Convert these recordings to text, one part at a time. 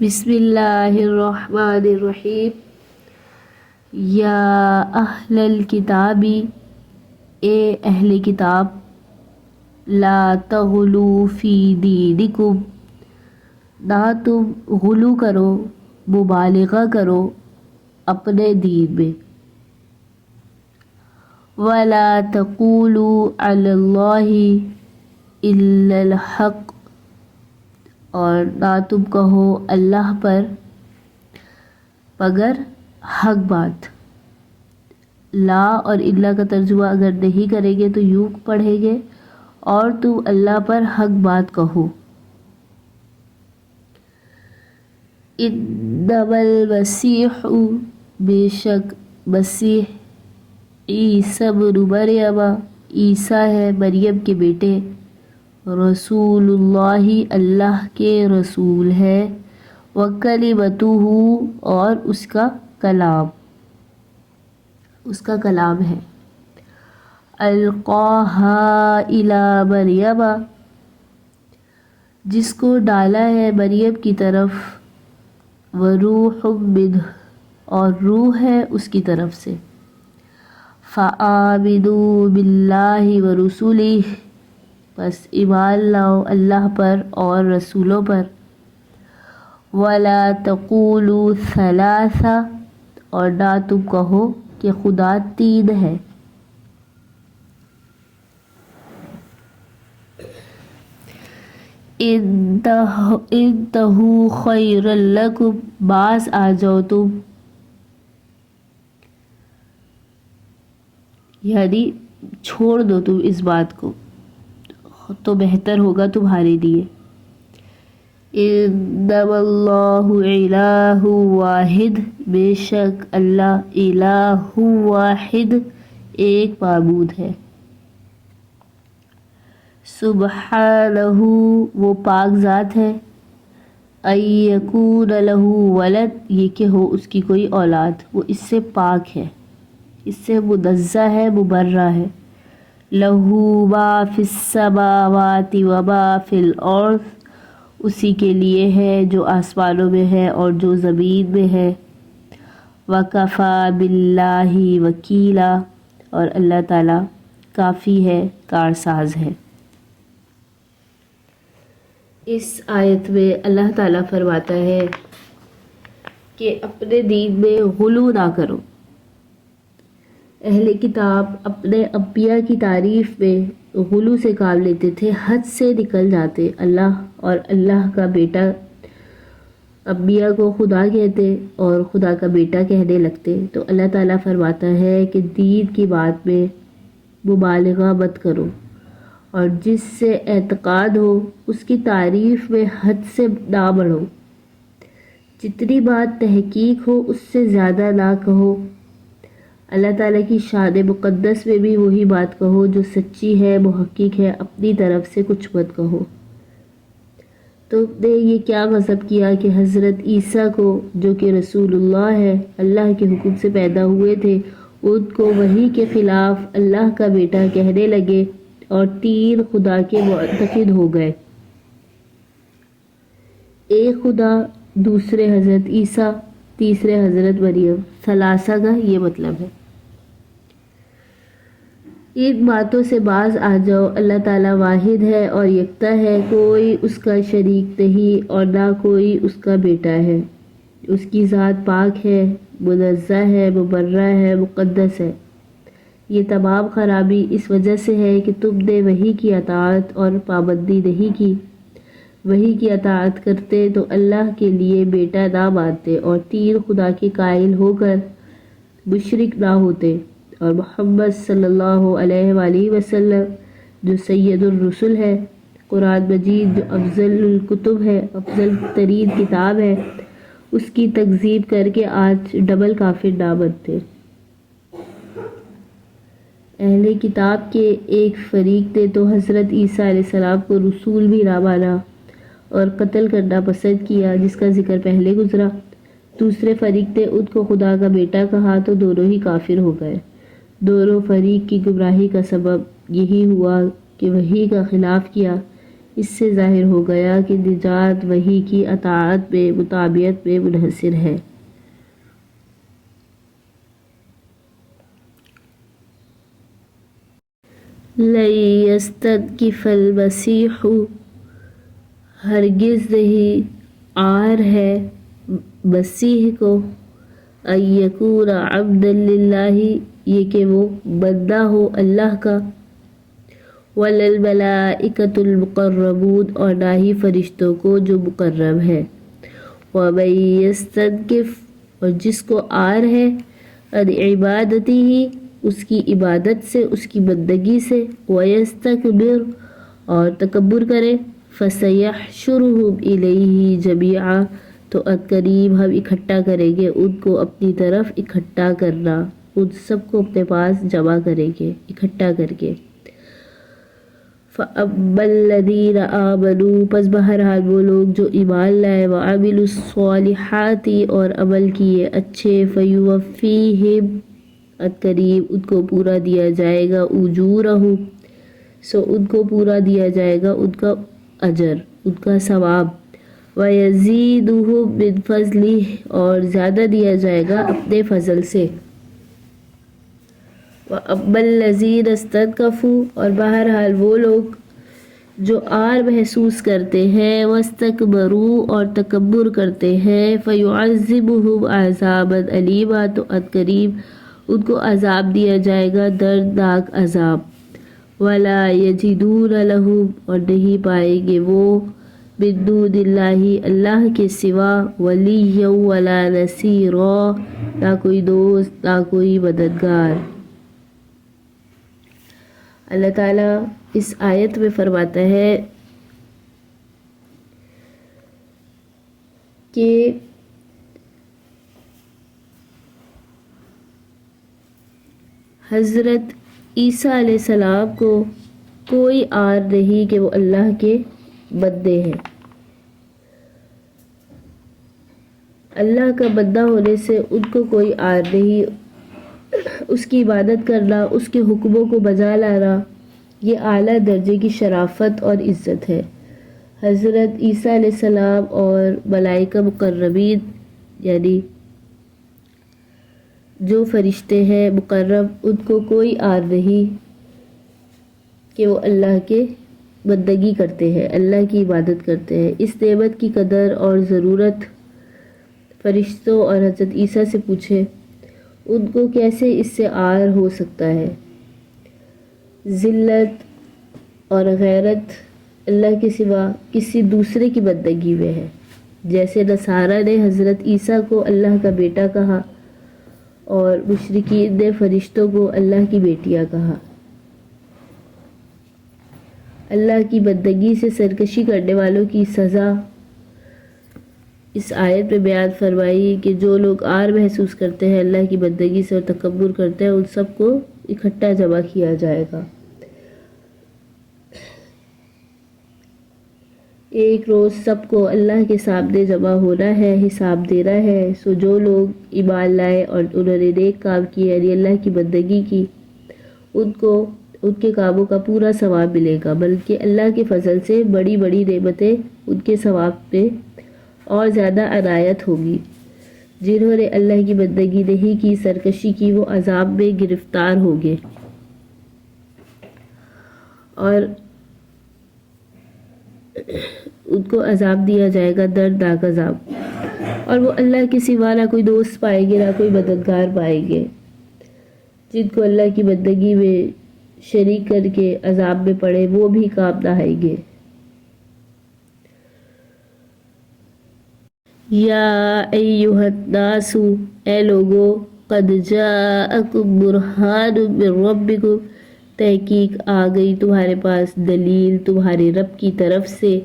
بسم اللہ الرحمن الرحیم۔ یا اہل الکتاب، اے اہل کتاب، لا تغلوا فی دینکم، نہ تم غلو کرو، مبالغہ کرو اپنے دین میں، ولا تقولوا علی اللہ الا الحق، اور نہ تم کہو اللہ پر مگر حق بات۔ لا اور اللہ کا ترجمہ اگر نہیں کریں گے تو یوں پڑھیں گے، اور تم اللہ پر حق بات کہو۔ انما المسیح، بے شک مسیح، عیسی بن مریم، عیسیٰ ہے مریم کے بیٹے، رسول اللہ، اللہ کے رسول ہے، وکلمتہ، اور اس کا کلام ہے، القاہا الی مریم، جس کو ڈالا ہے مریم کی طرف، وروح منہ، اور روح ہے اس کی طرف سے، فآمنوا باللہ ورسولہ، بس ایمان لاؤ اللہ پر اور رسولوں پر، ولا تقولوا ثلاثہ، اور نہ تم کہو کہ خدا تین ہے، انتہوا خیرا لکم، باز آ جاؤ تم، یعنی چھوڑ دو تم اس بات کو تو بہتر ہوگا تمہارے لیے۔ انما اللہ الہ واحد، بے شک اللہ الہ واحد، ایک معبود ہے، سبحانہ، وہ پاک ذات ہے، ان یکون لہ ولد، یہ کہ ہو اس کی کوئی اولاد، وہ اس سے پاک ہے، اس سے منزہ ہے، مبرہ ہے، لہو ما فی السماوات و ما فی الارض، اسی کے لیے ہے جو آسمانوں میں ہے اور جو زمین میں ہے، وکفی باللہ وکیلا، اور اللہ تعالیٰ کافی ہے، کارساز ہے۔ اس آیت میں اللہ تعالیٰ فرماتا ہے کہ اپنے دین میں غلو نہ کرو۔ اہل کتاب اپنے انبیاء کی تعریف میں غلو سے کام لیتے تھے، حد سے نکل جاتے، اللہ اور اللہ کا بیٹا، انبیاء کو خدا کہتے اور خدا کا بیٹا کہنے لگتے۔ تو اللہ تعالیٰ فرماتا ہے کہ دین کی بات میں مبالغہ مت کرو، اور جس سے اعتقاد ہو اس کی تعریف میں حد سے نہ بڑھو، جتنی بات تحقیق ہو اس سے زیادہ نہ کہو، اللہ تعالیٰ کی شان مقدس میں بھی وہی بات کہو جو سچی ہے، محقق ہے، اپنی طرف سے کچھ مت کہو۔ تم نے یہ کیا مذہب کیا کہ حضرت عیسیٰ کو، جو کہ رسول اللہ ہے، اللہ کے حکم سے پیدا ہوئے تھے، ان کو وحی کے خلاف اللہ کا بیٹا کہنے لگے اور تین خدا کے معتقد ہو گئے، ایک خدا، دوسرے حضرت عیسیٰ، تیسرے حضرت مریم، ثلاثہ کا یہ مطلب ہے۔ ان باتوں سے باز آ جاؤ، اللہ تعالیٰ واحد ہے اور یکتا ہے، کوئی اس کا شریک نہیں اور نہ کوئی اس کا بیٹا ہے، اس کی ذات پاک ہے، منزہ ہے، مبرہ ہے، مقدس ہے۔ یہ تمام خرابی اس وجہ سے ہے کہ تم نے وحی کی اطاعت اور پابندی نہیں کی۔ وحی کی اطاعت کرتے تو اللہ کے لیے بیٹا نہ مانتے اور تین خدا کے قائل ہو کر مشرک نہ ہوتے، اور محمد صلی اللہ علیہ وآلہ وسلم جو سید الرسل ہے، قرآن مجید جو افضل الکتب ہے، افضل ترین کتاب ہے، اس کی تکذیب کر کے آج ڈبل کافر نہ بنتے۔ اہل کتاب کے ایک فریق نے تو حضرت عیسیٰ علیہ السلام کو رسول بھی نہ مانا اور قتل کرنا پسند کیا، جس کا ذکر پہلے گزرا۔ دوسرے فریق نے ان کو خدا کا بیٹا کہا تو دونوں ہی کافر ہو گئے۔ دونوں فریق کی گمراہی کا سبب یہی ہوا کہ وحی کا خلاف کیا، اس سے ظاہر ہو گیا کہ نجات وحی کی اطاعت میں مطابعت میں منحصر ہے۔ لن يستنكف المسیح، ہرگز نہیں عار ہے مسیح کو، ان یکون عبدا للہ، یہ کہ وہ بندہ ہو اللہ کا، ولا الملائکۃ المقربون، اور نہ ہی فرشتوں کو جو مقرب ہے، ومن یستنکف، اور جس کو عار ہے، عن عبادتہ، اس کی عبادت سے، اس کی بندگی سے، ویستکبر، اور تکبر کرے، فسیحشرہم الیہ جمیعا، تو عنقریب ہم اکٹھا کریں گے ان کو اپنی طرف، اکٹھا کرنا، ان سب کو اپنے پاس جمع کریں گے اکٹھا کر کے۔ فَأَمَّا الَّذِينَ آمَنُوا، پس بہرحال وہ لوگ جو ایمان لائے، وَعَمِلُوا الصَّالِحَاتِ، اور عمل کیے اچھے، فَيُوَفِّيهِمْ، عنقریب ان کو پورا دیا جائے گا، أُجُورَهُمْ، سو ان کو پورا دیا جائے گا ان کا اجر، ان کا ثواب، وَيَزِيدُهُمْ مِنْ فَضْلِهِ، اور زیادہ دیا جائے گا اپنے فضل سے۔ وَأَمَّا الَّذِينَ اسْتَنكَفُوا، اور بہرحال وہ لوگ جو عار محسوس کرتے ہیں، وَاسْتَكْبَرُوا، اور تکبر کرتے ہیں، فَيُعَذِّبُهُمْ عَذَابًا أَلِيمًا، تو عنقریب ان کو عذاب دیا جائے گا، دردناک عذاب، وَلَا يَجِدُونَ لَهُمْ، اور نہیں پائیں گے وہ، من دون اللہ، اللہ کے سوا، وَلِيًّا وَلَا نَصِيرًا، نہ کوئی دوست نہ کوئی مددگار۔ اللہ تعالیٰ اس آیت میں فرماتا ہے کہ حضرت عیسیٰ علیہ السلام کو کوئی عار نہیں کہ وہ اللہ کے بندے ہیں۔ اللہ کا بندہ ہونے سے ان کو کوئی عار نہیں، اس کی عبادت کرنا، اس کے حکموں کو بجا لانا، یہ اعلیٰ درجے کی شرافت اور عزت ہے۔ حضرت عیسیٰ علیہ السلام اور ملائکہ مقربین، یعنی جو فرشتے ہیں مقرب، ان کو کوئی عار نہیں کہ وہ اللہ کے بندگی کرتے ہیں، اللہ کی عبادت کرتے ہیں۔ اس نعمت کی قدر اور ضرورت فرشتوں اور حضرت عیسیٰ سے پوچھے، ان کو کیسے اس سے عار ہو سکتا ہے؟ ذلت اور غیرت اللہ کے سوا کسی دوسرے کی بندگی میں ہے، جیسے نصارہ نے حضرت عیسیٰ کو اللہ کا بیٹا کہا اور مشرکین نے فرشتوں کو اللہ کی بیٹیاں کہا۔ اللہ کی بندگی سے سرکشی کرنے والوں کی سزا اس آیت میں بیان فرمائی کہ جو لوگ عار محسوس کرتے ہیں اللہ کی بندگی سے اور تکبر کرتے ہیں، ان سب کو اکٹھا جمع کیا جائے گا۔ ایک روز سب کو اللہ کے سامنے جمع ہونا ہے، حساب دینا ہے، سو جو لوگ ایمان لائے اور انہوں نے نیک کام کیے، یعنی اللہ کی بندگی کی، ان کو ان کے کاموں کا پورا ثواب ملے گا، بلکہ اللہ کے فضل سے بڑی بڑی نعمتیں ان کے ثواب پہ اور زیادہ عنایت ہوگی۔ جنہوں نے اللہ کی بندگی نہیں کی، سرکشی کی، وہ عذاب میں گرفتار ہوں گے، اور ان کو عذاب دیا جائے گا، دردناک عذاب، اور وہ اللہ کے سوا نہ کوئی دوست پائیں گے، نہ کوئی مددگار پائیں گے۔ جن کو اللہ کی بندگی میں شریک کر کے عذاب میں پڑے، وہ بھی کام نہ آئیں گے۔ یا ایہا الناس، اے لوگو، قد جاءکم برہان من ربکم، تحقیق آ گئی تمہارے پاس دلیل تمہارے رب کی طرف سے،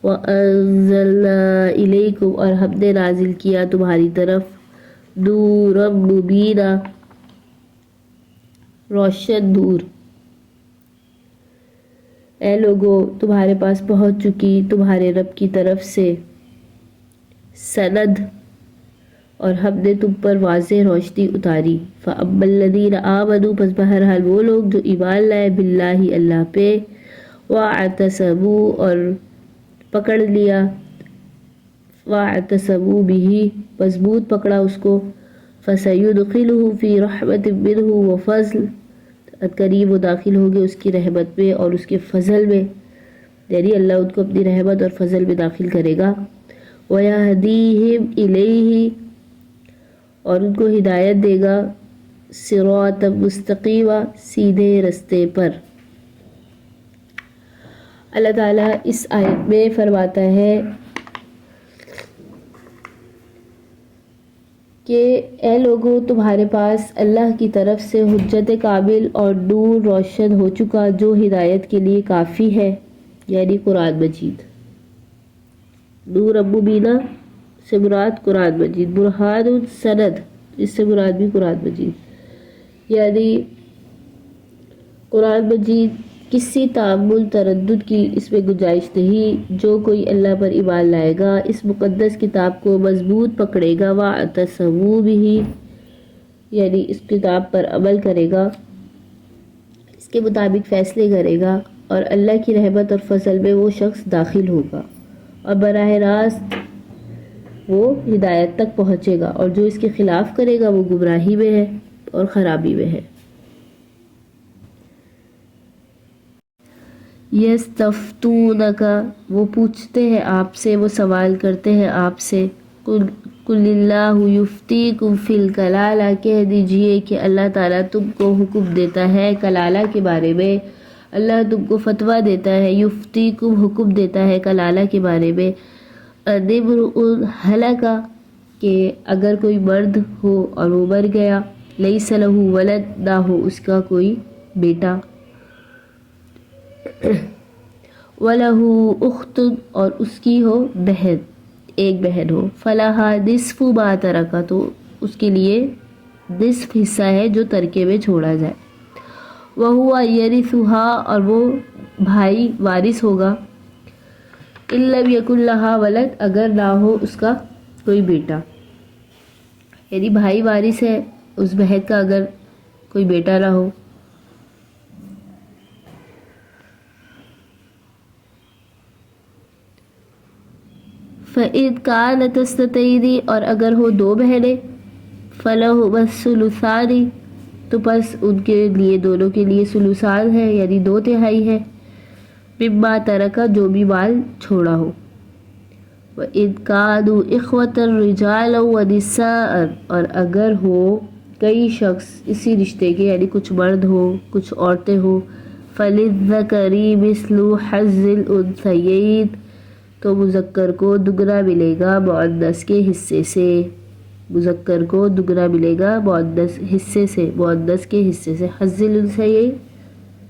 وَأَنزَلْنَا إِلَيْكُمْ، اور ہم نے نازل کیا تمہاری طرف، نورا مبینا، روشن نور۔ اے لوگو، تمہارے پاس پہنچ چکی تمہارے رب کی طرف سے سند، اور ہم نے تم پر واضح روشنی اتاری۔ فَأَمَّا الَّذِينَ آمَنُوا، پس بہرحال وہ لوگ جو ایمان لائے، باللہ اللہ پہ، واعتصموا اور پکڑ لیا، واعتصموا به مضبوط پکڑا اس کو، فسيدخلهم في رحمة منه وفضل قریب وہ داخل ہوگے اس کی رحمت میں اور اس کے فضل میں، یعنی اللہ ان کو اپنی رحمت اور فضل میں داخل کرے گا، وَيَهْدِيهِمْ إِلَيْهِ اور ان کو ہدایت دے گا، صراطا مستقیما سیدھے رستے پر۔ اللہ تعالیٰ اس آیت میں فرماتا ہے کہ اے لوگو تمہارے پاس اللہ کی طرف سے حجت کامل اور نور روشن ہو چکا جو ہدایت کے لیے کافی ہے، یعنی قرآن مجید۔ نور مبینہ سے مراد قرآن مجید، برہان سند اس سے مراد بھی قرآن مجید، یعنی قرآن مجید کسی تعامل تردد کی اس میں گنجائش نہیں۔ جو کوئی اللہ پر ایمان لائے گا، اس مقدس کتاب کو مضبوط پکڑے گا، واعتصموا بہ یعنی اس کتاب پر عمل کرے گا، اس کے مطابق فیصلے کرے گا، اور اللہ کی رحمت اور فضل میں وہ شخص داخل ہوگا اور براہ راست وہ ہدایت تک پہنچے گا، اور جو اس کے خلاف کرے گا وہ گمراہی میں ہے اور خرابی میں ہے۔ یستفتونک وہ پوچھتے ہیں آپ سے، وہ سوال کرتے ہیں آپ سے، قل اللہ یفتیکم فی الکلالہ کہہ دیجئے کہ اللہ تعالیٰ تم کو حکم دیتا ہے کلالہ کے بارے میں، اللہ تم کو فتویٰ دیتا ہے، یفتیکم حکم دیتا ہے کلالہ کے بارے میں، ان امرؤ ہلک کہ اگر کوئی مرد ہو اور وہ مر گیا، لیس لہ ولد نہ ہو اس کا کوئی بیٹا، وَلَهُ أُخْتٌ اور اس کی ہو بہن، ایک بہن ہو، فَلَهَا نِصْفُ مَا تَرَكَ تو اس کے لیے نصف حصہ ہے جو ترکے میں چھوڑا جائے، وَهُوَ يَرِثُهَا اور وہ بھائی وارث ہوگا، إِن لَّمْ يَكُن لَّهَا وَلَدٌ اگر نہ ہو اس کا کوئی بیٹا، یعنی بھائی وارث ہے اس بہن کا اگر کوئی بیٹا نہ ہو۔ فَإِذْ كَانَتْ اثْنَتَيْنِ اور اگر ہو دو بہنیں، فَلَهُمَا الثُّلُثَانِ تو پس ان کے لیے دونوں کے لیے ثلثان ہے، یعنی 2/3 ہے، مما ترک جو بھی مال چھوڑا ہو، وَإِذْ كَانُوا إِخْوَةً رِجَالًا وَنِسَاءً اور اگر ہو کئی شخص اسی رشتے کے، یعنی کچھ مرد ہو کچھ عورتیں ہو، فَلِلذَّكَرِ مِثْلُ حَظِّ الْأُنثَيَيْنِ تو مذکر کو دگنا ملے گا مؤنث کے حصے سے، مذکر کو دگنا ملے گا مؤنث حصے سے، مؤنث کے حصے سے، حظ الانثیین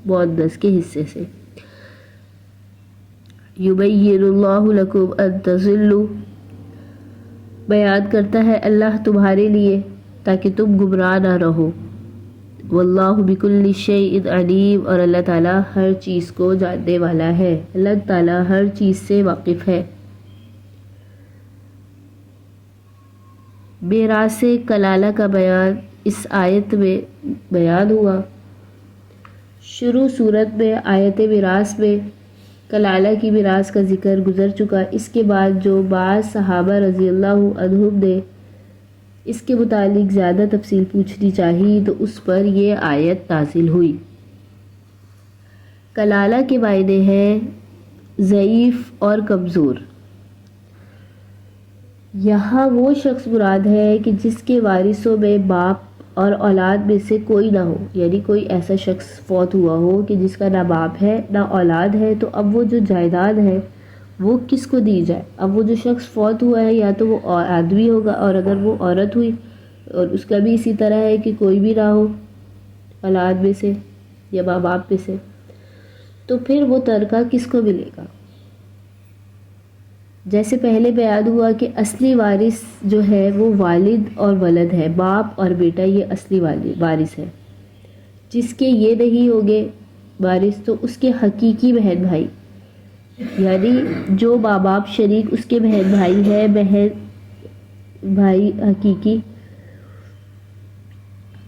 مؤنث کے حصے سے۔ یبین اللہ لکم ان تضلوا بیان کرتا ہے اللہ تمہارے لیے تاکہ تم گمراہ نہ رہو، واللہ بکل شیء علیم اور اللہ تعالیٰ ہر چیز کو جاننے والا ہے، اللہ تعالیٰ ہر چیز سے واقف ہے۔ میراث کلالہ کا بیان اس آیت میں بیان ہوا۔ شروع صورت میں آیت میراث میں کلالہ کی میراث کا ذکر گزر چکا، اس کے بعد جو بعض صحابہ رضی اللہ عنہم نے اس کے متعلق زیادہ تفصیل پوچھنی چاہی تو اس پر یہ آیت نازل ہوئی۔ کلالہ کے معنی ہیں ضعیف اور کمزور، یہاں وہ شخص مراد ہے کہ جس کے وارثوں میں باپ اور اولاد میں سے کوئی نہ ہو، یعنی کوئی ایسا شخص فوت ہوا ہو کہ جس کا نہ باپ ہے نہ اولاد ہے، تو اب وہ جو جائیداد ہے وہ کس کو دی جائے؟ اب وہ جو شخص فوت ہوا ہے یا تو وہ آدمی ہوگا، اور اگر وہ عورت ہوئی اور اس کا بھی اسی طرح ہے کہ کوئی بھی نہ ہو اولاد میں سے یا ماں باپ میں سے، تو پھر وہ ترکہ کس کو ملے گا؟ جیسے پہلے بیان ہوا کہ اصلی وارث جو ہے وہ والد اور ولد ہے، باپ اور بیٹا، یہ اصلی وارث ہے۔ جس کے یہ نہیں ہوگے وارث تو اس کے حقیقی بہن بھائی، یعنی جو ماں باپ شریک اس کے بہن بھائی ہے، بہن بھائی حقیقی،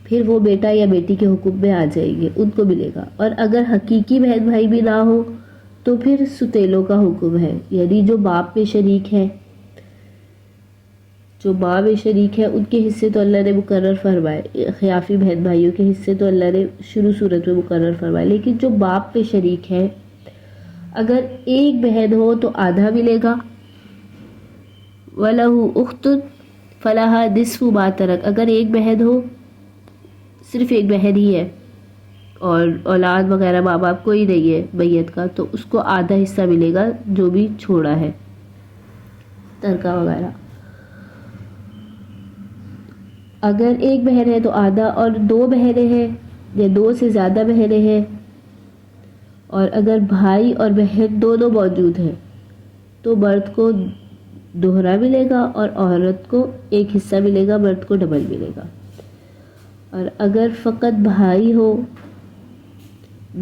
پھر وہ بیٹا یا بیٹی کے حکم میں آ جائیں گے، ان کو ملے گا۔ اور اگر حقیقی بہن بھائی بھی نہ ہو تو پھر ستیلوں کا حکم ہے، یعنی جو باپ میں شریک ہے، جو ماں میں شریک ہے، ان کے حصے تو اللہ نے مقرر فرمائے، خیافی بہن بھائیوں کے حصے تو اللہ نے شروع صورت میں مقرر فرمائے، لیکن جو باپ میں شریک ہے، اگر ایک بہن ہو تو آدھا ملے گا، وَلَهُ أُخْتٌ فَلَهَا نِصْفُ مَا تَرَكَ، اگر ایک بہن ہو، صرف ایک بہن ہی ہے اور اولاد وغیرہ ماں باپ کوئی نہیں ہے میت کا، تو اس کو آدھا حصہ ملے گا جو بھی چھوڑا ہے، ترکہ وغیرہ۔ اگر ایک بہن ہے تو آدھا، اور دو بہنیں ہیں یا دو سے زیادہ بہنیں ہیں، اور اگر بھائی اور بہن دونوں موجود ہیں تو مرد کو دوہرا ملے گا اور عورت کو ایک حصہ ملے گا، مرد کو ڈبل ملے گا۔ اور اگر فقط بھائی ہو،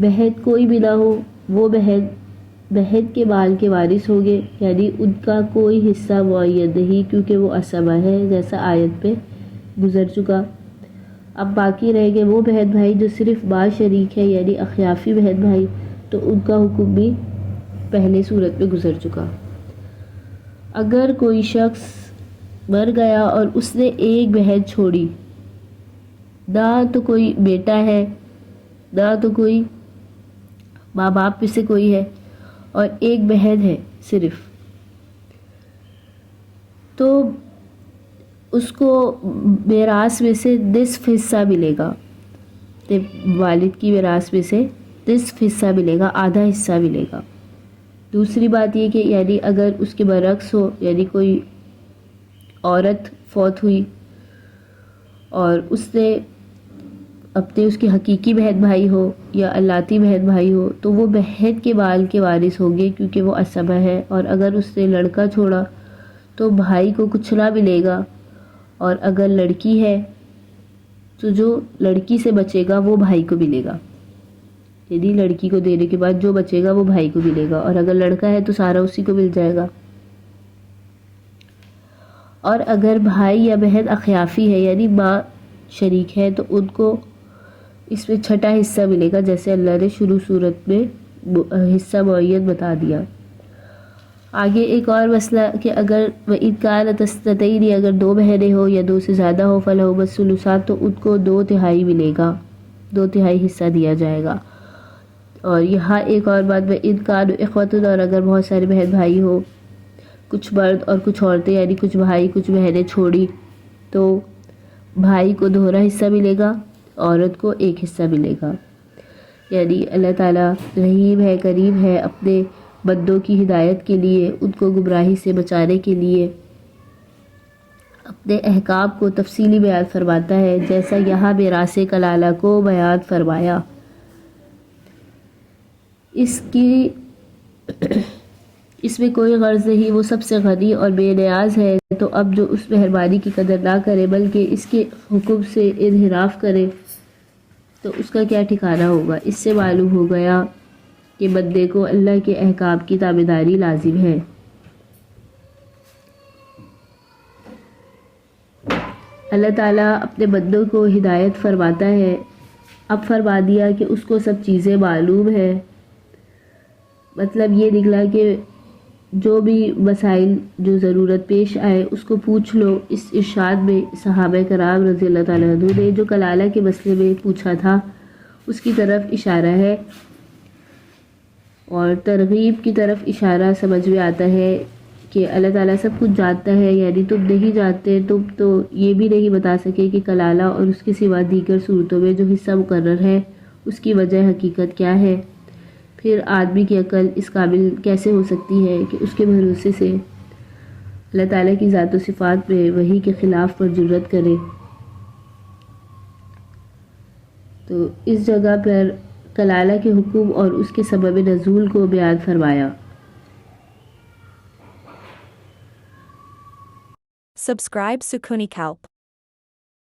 بہن کوئی بھی نہ ہو، وہ بہن کے مال کے وارث ہوں گے، یعنی ان کا کوئی حصہ معین نہیں کیونکہ وہ عصبہ ہے، جیسا آیت پہ گزر چکا۔ اب باقی رہ گئے وہ بہن بھائی جو صرف ماں شریک ہے، یعنی اخیافی بہن بھائی، تو ان کا حکم بھی پہلے صورت میں گزر چکا۔ اگر کوئی شخص مر گیا اور اس نے ایک بہن چھوڑی، نہ تو کوئی بیٹا ہے، نہ تو کوئی ماں باپ میں سے کوئی ہے، اور ایک بہن ہے صرف، تو اس کو میراث میں سے نصف حصہ ملے گا، والد کی میراث میں سے نصف حصہ ملے گا، آدھا حصہ ملے گا۔ دوسری بات یہ کہ یعنی اگر اس کے برعکس ہو، یعنی کوئی عورت فوت ہوئی اور اس نے اپنے اس کے حقیقی بہن بھائی ہو یا اللاتی بہن بھائی ہو، تو وہ بہن کے مال کے وارث ہوں گے کیونکہ وہ عصبہ ہے، اور اگر اس نے لڑکا چھوڑا تو بھائی کو کچھ نہ ملے گا، اور اگر لڑکی ہے تو جو لڑکی سے بچے گا وہ بھائی کو ملے گا، یعنی لڑکی کو دینے کے بعد جو بچے گا وہ بھائی کو ملے گا، اور اگر لڑکا ہے تو سارا اسی کو مل جائے گا۔ اور اگر بھائی یا بہن اخیافی ہے یعنی ماں شریک ہے تو ان کو اس میں چھٹا حصہ ملے گا، جیسے اللہ نے شروع صورت میں حصہ معین بتا دیا۔ آگے ایک اور مسئلہ کہ اگر وَإِذْ كَانَتِ اثْنَتَيْنِ، اگر دو بہنیں ہو یا دو سے زیادہ ہو، فَلَهُمَا الثُّلُثَانِ، تو ان کو 2/3 ملے گا، 2/3 حصہ دیا جائے گا۔ اور یہاں ایک اور بات، وَإِذْ كَانُوا إِخْوَةً، اور اگر بہت سارے بہن بھائی ہو، کچھ مرد اور کچھ عورتیں، یعنی کچھ بھائی کچھ بہنیں چھوڑی، تو بھائی کو دوہرا حصہ ملے گا، عورت کو ایک حصہ ملے گا۔ یعنی اللہ تعالیٰ رحیم ہے، کریم ہے، اپنے بندوں کی ہدایت کے لیے، ان کو گمراہی سے بچانے کے لیے اپنے احکام کو تفصیلی بیان فرماتا ہے، جیسا یہاں میراث کلالہ کو بیان فرمایا۔ اس میں کوئی غرض نہیں، وہ سب سے غنی اور بے نیاز ہے، تو اب جو اس مہربانی کی قدر نہ کرے بلکہ اس کے حکم سے انحراف کرے تو اس کا کیا ٹھکانہ ہوگا۔ اس سے معلوم ہو گیا کہ بندے کو اللہ کے احکام کی تابعداری لازم ہے۔ اللہ تعالیٰ اپنے بندوں کو ہدایت فرماتا ہے۔ اب فرما دیا کہ اس کو سب چیزیں معلوم ہے، مطلب یہ نکلا کہ جو بھی مسائل جو ضرورت پیش آئے اس کو پوچھ لو۔ اس ارشاد میں صحابہ کرام رضی اللہ تعالیٰ عنہ نے جو کلالہ کے مسئلے میں پوچھا تھا اس کی طرف اشارہ ہے، اور ترغیب کی طرف اشارہ سمجھ میں آتا ہے کہ اللہ تعالیٰ سب کچھ جانتا ہے، یعنی تم نہیں جانتے، تم تو یہ بھی نہیں بتا سکے کہ کلالہ اور اس کے سوا دیگر صورتوں میں جو حصہ مقرر ہے اس کی وجہ حقیقت کیا ہے۔ پھر آدمی کی عقل اس قابل کیسے ہو سکتی ہے کہ اس کے بھروسے سے اللہ تعالیٰ کی ذات و صفات میں وحی کے خلاف پر جرات کرے۔ تو اس جگہ پر کلالہ کے حکم اور اس کے سبب نزول کو بیان فرمایا۔ Subscribe Sukuni Kalp.